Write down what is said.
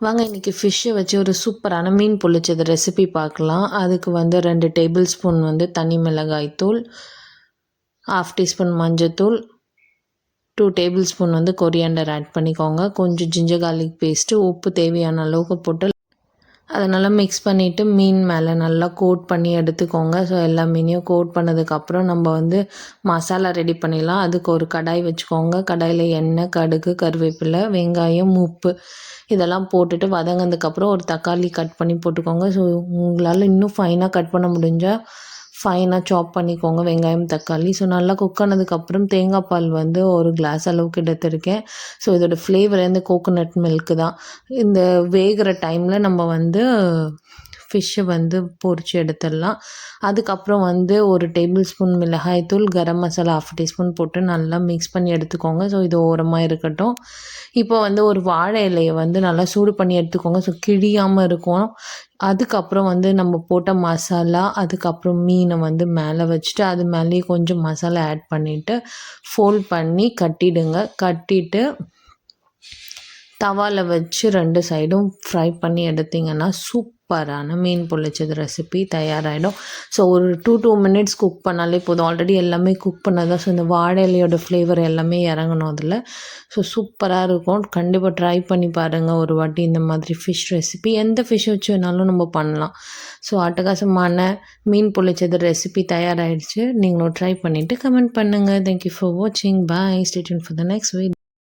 வாங்க இன்றைக்கி ஃபிஷ்ஷை வச்சு ஒரு சூப்பரான மீன் பொரிச்சது ரெசிபி பார்க்கலாம். அதுக்கு வந்து 2 டேபிள் ஸ்பூன் வந்து தனி மிளகாய் தூள், 1/2 டீஸ்பூன் மஞ்சத்தூள், 2 டேபிள் ஸ்பூன் வந்து கொரியாண்டர் ஆட் பண்ணிக்கோங்க. கொஞ்சம் ஜிஞ்சர் கார்லிக் பேஸ்ட்டு, உப்பு தேவையான அளவுக்கு போட்டு அதை நல்லா மிக்ஸ் பண்ணிவிட்டு மீன் மேலே நல்லா கோட் பண்ணி எடுத்துக்கோங்க. ஸோ எல்லா மீனையும் கோட் பண்ணதுக்கப்புறம் நம்ம வந்து மசாலா ரெடி பண்ணிடலாம். அதுக்கு ஒரு கடாய் வச்சுக்கோங்க. கடாயில் எண்ணெய், கடுகு, கருவேப்பிலை, வெங்காயம், உப்பு இதெல்லாம் போட்டுட்டு வதங்கினதுக்கப்புறம் ஒரு தக்காளி கட் பண்ணி போட்டுக்கோங்க. ஸோ உங்களால் இன்னும் ஃபைனாக கட் பண்ண முடிஞ்சால் ஃபைனாக சாப் பண்ணிக்கோங்க வெங்காயம், தக்காளி. ஸோ நல்லா குக் ஆனதுக்கப்புறம் தேங்காய் பால் வந்து ஒரு கிளாஸ் அளவுக்கு எடுத்திருக்கேன். ஸோ இதோட ஃப்ளேவர் வந்து கோகோனட் மில்க்கு தான். இந்த வேகிற டைமில் நம்ம வந்து ஃபிஷ்ஷை வந்து பொரித்து எடுத்துடலாம். அதுக்கப்புறம் வந்து ஒரு டேபிள் ஸ்பூன் மிளகாய்த்தூள், கரம் மசாலா 1/2 டீஸ்பூன் போட்டு நல்லா மிக்ஸ் பண்ணி எடுத்துக்கோங்க. ஸோ இது ஓரமாக இருக்கட்டும். இப்போ வந்து ஒரு வாழை இலையை வந்து நல்லா சூடு பண்ணி எடுத்துக்கோங்க. ஸோ கிழியாமல் இருக்கும். அதுக்கப்புறம் வந்து நம்ம போட்ட மசாலா, அதுக்கப்புறம் மீனை வந்து மேலே வச்சுட்டு அது மேலேயே கொஞ்சம் மசாலா ஆட் பண்ணிவிட்டு ஃபோல்ட் பண்ணி கட்டிடுங்க. கட்டிட்டு தவாவில் வச்சு 2 சைடும் ஃப்ரை பண்ணி எடுத்திங்கன்னா சூப்பரான மீன் பொரிச்சது ரெசிபி தயாராகிடும். ஸோ ஒரு 2 மினிட்ஸ் குக் பண்ணாலே போதும். ஆல்ரெடி எல்லாமே குக் பண்ணதான். ஸோ இந்த வாழை இலையோட ஃப்ளேவர் எல்லாமே இறங்கணும் அதில். ஸோ சூப்பராக இருக்கும். கண்டிப்பாக ட்ரை பண்ணி பாருங்கள் ஒரு வாட்டி இந்த மாதிரி ஃபிஷ் ரெசிபி. எந்த ஃபிஷ் வச்சு வேணாலும் நம்ம பண்ணலாம். ஸோ அட்டகாசமான மீன் பொரிச்சது ரெசிபி தயாராகிடுச்சு. நீங்களும் ட்ரை பண்ணிவிட்டு கமெண்ட் பண்ணுங்கள். தேங்க்யூ ஃபார் வாட்சிங். Bye. Stay tuned for the next video.